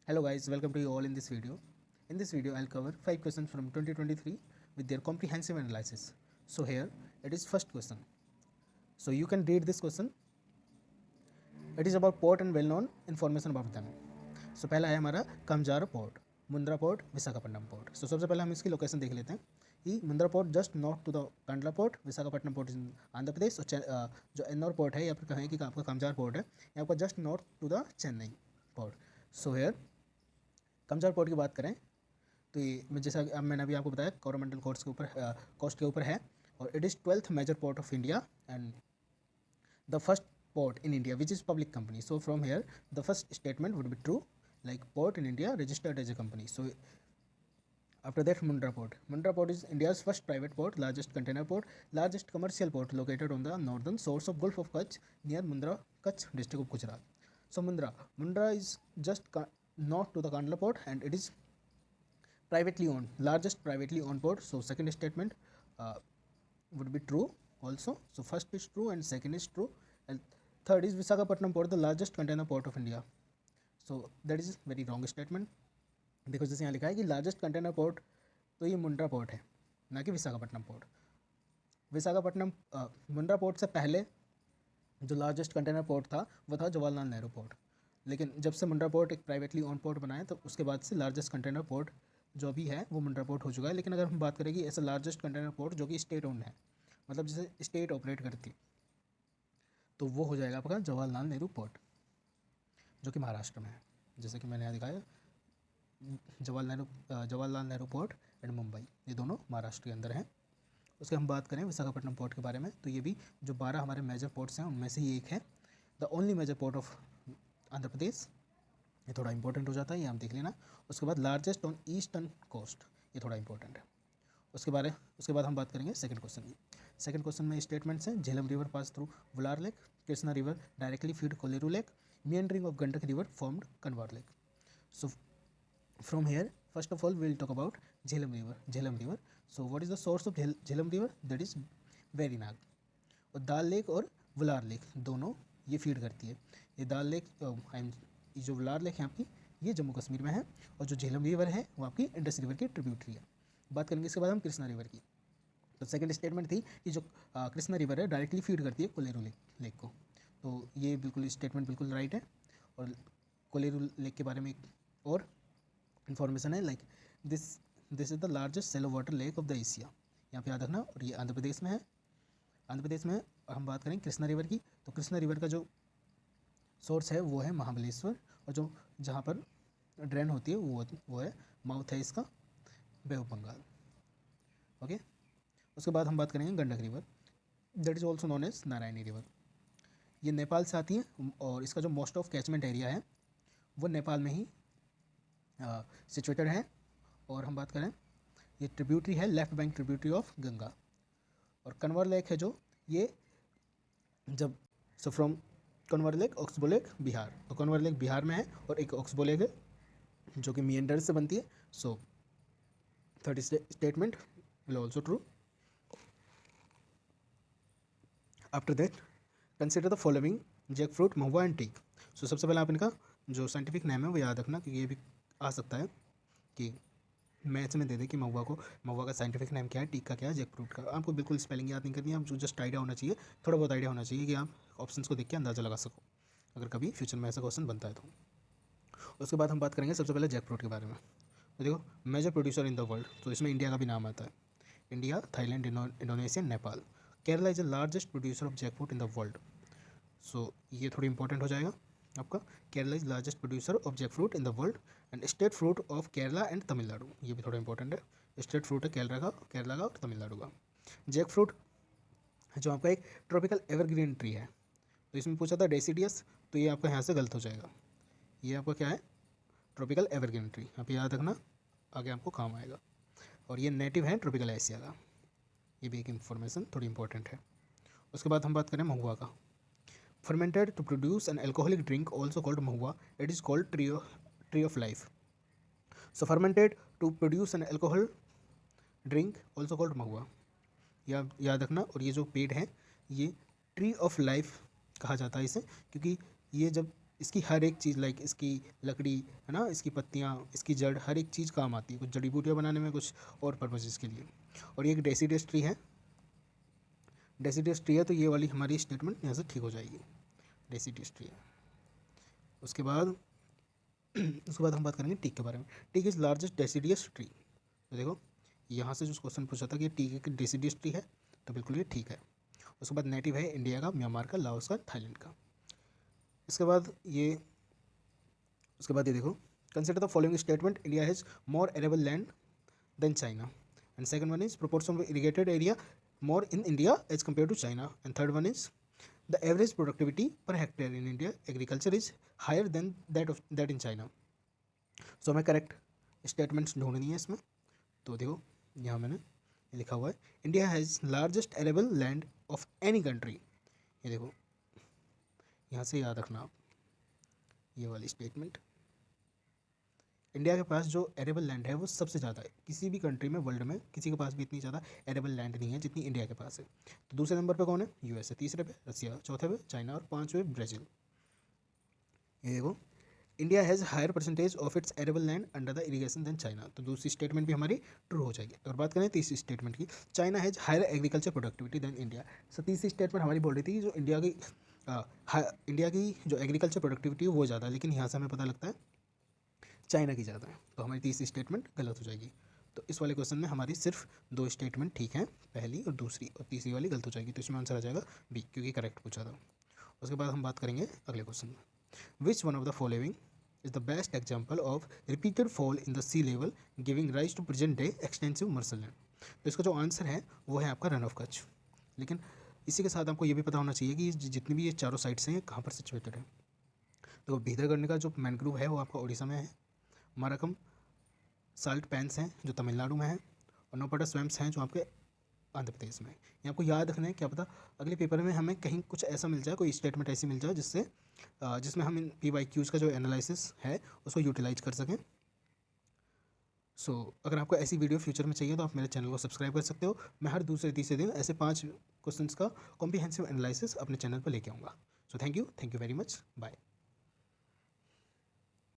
Hello guys, welcome to you all in this video. In this video, I'll cover 5 questions from 2023 with their comprehensive analysis. So here, it is first question. So you can read this question. It is about port and well-known information about them. So पहला है हमारा Kamarajar port, Mundra port, Visakhapatnam port. So सबसे पहले हम इसकी location देख लेते हैं कि Mundra port just north to the Kandla port, Visakhapatnam port in Andhra Pradesh और जो एन्नौर पोर्ट है या फिर कहें कि आपका कमजार पोर्ट है ये आपका just north to the Chennai port. So here Kamarajar port की बात करें तो ये जैसा अब मैंने अभी आपको बताया कोरोमंडल कोस्ट के ऊपर है और it is 12th major port of India and the first port in India which is public company. So from here the first statement would be true, like port in India registered as a company. So after that Mundra port is India's first private port, largest container port, largest commercial port located on the northern shores of Gulf of Kutch near Mundra, Kutch district of Gujarat. So Mundra is just north to the Kandla port and it is privately owned, largest privately owned port. So second statement would be true also. So first is true and second is true, and third is Visakhapatnam port, the largest container port of India. So that is very wrong statement. देखो जैसे यहाँ लिखा है कि largest container port तो ये Mundra port है, ना कि विशाखापट्टनम पोर्ट. विशाखापट्टनम मुंड्रा पोर्ट से पहले जो लार्जेस्ट कंटेनर पोर्ट था वो था जवाहरलाल नेहरू पोर्ट, लेकिन जब से मुंड्रा पोर्ट एक प्राइवेटली ओन पोर्ट बनाया तो उसके बाद से लार्जेस्ट कंटेनर पोर्ट जो भी है वो मुंड्रा पोर्ट हो चुका है. लेकिन अगर हम बात करें कि ऐसा लार्जेस्ट कंटेनर पोर्ट जो कि स्टेट ओन है, मतलब जैसे स्टेट ऑपरेट करती, तो वो हो जाएगा आपका जवाहरलाल नेहरू पोर्ट जो कि महाराष्ट्र में है. जैसे कि मैंने यहाँ दिखाया जवाहरलाल नेहरू पोर्ट एंड मुंबई, ये दोनों महाराष्ट्र के अंदर हैं. उसके हम बात करें विशाखापट्टनम पोर्ट के बारे में तो ये भी जो 12 हमारे मेजर पोर्ट्स हैं उनमें से ही एक है, the only major port of Andhra Pradesh. ये थोड़ा इंपॉर्टेंट हो जाता है, ये आप देख लेना. उसके बाद लार्जेस्ट ऑन ईस्टर्न कोस्ट, ये थोड़ा इंपॉर्टेंट है. उसके बाद हम बात करेंगे सेकंड क्वेश्चन की. सेकंड क्वेश्चन में स्टेटमेंट्स हैं. Jhelum river pass through Wular lake, Krishna river directly feed Kolleru lake, meandering of Gandak river formed Kanwar lake. So from here first of all we will talk about Jhelum river. So what is the source of Jhelum river? That is Verinag. और दाल lake और Wular lake दोनों ये feed करती है. ये दाल lake जो Wular lake है आपकी ये जम्मू कश्मीर में है और जो झेलम रिवर है वो आपकी इंडस रिवर की ट्रिब्यूटरी है. बात करेंगे इसके बाद हम कृष्णा रिवर की. तो सेकंड स्टेटमेंट थी कि जो कृष्णा रिवर है डायरेक्टली फीड करती है कोलेरू लेक को. तो ये बिल्कुल स्टेटमेंट बिल्कुल राइट है. और कोलेरू लेक के बारे में एक और इन्फॉर्मेशन है, like this is the largest shallow water lake of the Asia. यहाँ पे याद रखना. और ये आंध्र प्रदेश में है. और हम बात करें कृष्णा रिवर की तो कृष्णा रिवर का जो सोर्स है वो है महाबलेश्वर और जो जहाँ पर ड्रेन होती है वो है माउथ है इसका बे ऑफ बंगाल. ओके. उसके बाद हम बात करेंगे Gandak river, that is also known as Narayani river. ये नेपाल से आती है और इसका जो मोस्ट ऑफ कैचमेंट एरिया है वो नेपाल में ही सिचुएटेड है. और हम बात करें ये ट्रिब्यूटरी है, left bank tributary of Ganga. और कन्वर लेक है जो ये जब from Kanwar lake oxbow lake Bihar, तो कन्वर लेक बिहार में है और एक ऑक्सबो लेक है जो कि मिएंडर से बनती है. So third statement will also true. After that consider the following jackfruit, mahua and teak. So सबसे पहले आप इनका जो साइंटिफिक नेम है वो याद रखना, क्योंकि ये भी आ सकता है कि मैथ्स में दे दे कि महुआ का साइंटिफिक नेम क्या है, टीक का क्या है, जैक फ्रूट का. आपको बिल्कुल स्पेलिंग याद नहीं करनी है, आपको जस्ट आइडिया होना चाहिए, थोड़ा बहुत आइडिया होना चाहिए कि आप ऑप्शंस को देख के अंदाज़ा लगा सको अगर कभी फ्यूचर में ऐसा क्वेश्चन बनता है तो. उसके बाद हम बात करेंगे सबसे पहले जैक फ्रूट के बारे में. तो देखो major producer in the world, तो इसमें इंडिया का भी नाम आता है. India, Thailand, Indonesia, Nepal. Kerala is the largest producer of Jack fruit in the world. सो ये थोड़ी इंपॉर्टेंट हो जाएगा आपका. Kerala is largest producer of Jack fruit in the world and state fruit of Kerala and Tamil Nadu. ये भी थोड़ा इंपॉर्टेंट है. स्टेट फ्रूट है केरला का और तमिलनाडु का. जैक फ्रूट जो आपका एक ट्रॉपिकल एवरग्रीन ट्री है. तो इसमें पूछा था डेसिडियस, तो ये आपका यहाँ से गलत हो जाएगा. ये आपका क्या है, ट्रॉपिकल एवरग्रीन ट्री. आप याद रखना, आगे आपको काम आएगा. और ये नेटिव है ट्रॉपिकल एशिया का. ये भी एक इन्फॉर्मेशन थोड़ी इंपॉर्टेंट है. उसके बाद हम बात करें महुआ का. Fermented to produce an alcoholic drink also called mahua, it is called tree of life. So fermented to produce an alcohol drink also called mahua, याद रखना. और ये जो पेड़ है ये ट्री ऑफ लाइफ कहा जाता है इसे, क्योंकि ये जब इसकी हर एक चीज़ लाइक इसकी लकड़ी है ना, इसकी पत्तियाँ, इसकी जड़, हर एक चीज़ काम आती है, कुछ जड़ी बूटियाँ बनाने में, कुछ और पर्पजेज़ के लिए। और ये एक डेसिडियस ट्री है, डेसिडियस ट्री है, तो ये वाली हमारी स्टेटमेंट यहाँ से ठीक हो जाएगी, डेसिडियस ट्री है। उसके बाद हम बात करेंगे टीक के बारे में। Teak is largest deciduous tree. तो देखो यहाँ से जो क्वेश्चन पूछा था कि टीक एक डेसिडियस ट्री है, तो बिल्कुल ये ठीक है। उसके बाद नेटिव है इंडिया का, म्यांमार का, लाओस का, थाईलैंड का। उसके बाद ये देखो, consider the following statement, India has more arable land than China, and second one is proportion of irrigated area more in India as compare to China, and third one is the average productivity per hectare in India agriculture is higher than that in China. So हमें correct statements ढूंढनी है इसमें। तो देखो यहाँ मैंने लिखा हुआ है, India has largest arable land of any country. ये देखो यहाँ से याद रखना आप ये वाली स्टेटमेंट, इंडिया के पास जो एरेबल लैंड है वो सबसे ज़्यादा है, किसी भी कंट्री में वर्ल्ड में किसी के पास भी इतनी ज़्यादा एरेबल लैंड नहीं है जितनी इंडिया के पास है। तो दूसरे नंबर पे कौन है, यूएसए, तीसरे पे रसिया, चौथे पे चाइना और पाँचवें ब्राज़ील। ये देखो, India has higher percentage of its arable land under the irrigation than China. तो दूसरी स्टेटमेंट भी हमारी ट्रू हो जाएगी। अगर बात करें तीसरी स्टेटमेंट की, China has higher agriculture productivity than India. So तीसरी स्टेटमेंट हमारी बोल रही थी जो इंडिया की जो एग्रीकल्चर प्रोडक्टिविटी है वो ज़्यादा है, लेकिन यहाँ से हमें पता लगता है चाइना की ज़्यादा है, तो हमारी तीसरी स्टेटमेंट गलत हो जाएगी। तो इस वाले क्वेश्चन में हमारी सिर्फ दो स्टेटमेंट ठीक हैं, पहली और दूसरी, और तीसरी वाली गलत हो जाएगी। तो इसमें आंसर आ जाएगा बी, क्योंकि करेक्ट पूछा था। उसके बाद हम बात करेंगे अगले क्वेश्चन में, which one of the following is the best example of repeated fall in the sea level giving rise to present day extensive marshland. तो इसका जो आंसर है वो है आपका रन ऑफ कच्छ। लेकिन इसी के साथ आपको ये भी पता होना चाहिए कि जितनी भी ये चारों साइड्स हैं कहाँ पर सिचुएटेड है। तो भीतरगढ़ का जो मैनग्रोव है वो आपका उड़ीसा में है, माराकम साल्ट पैंस हैं जो तमिलनाडु में है, और नौपटा स्वैम्स हैं जो आपके आंध्र प्रदेश में। ये आपको याद रखना है, क्या पता अगले पेपर में हमें कहीं कुछ ऐसा मिल जाए, कोई स्टेटमेंट ऐसी मिल जाए जिसमें हम इन PYQs का जो एनालिसिस है उसको यूटिलाइज कर सकें। अगर आपको ऐसी वीडियो फ्यूचर में चाहिए तो आप मेरे चैनल को सब्सक्राइब कर सकते हो। मैं हर दूसरे तीसरे दिन ऐसे 5 क्वेश्चंस का कॉम्प्रिहेंसिव एनालिसिस अपने चैनल पर लेके आऊँगा। So thank you very much, bye.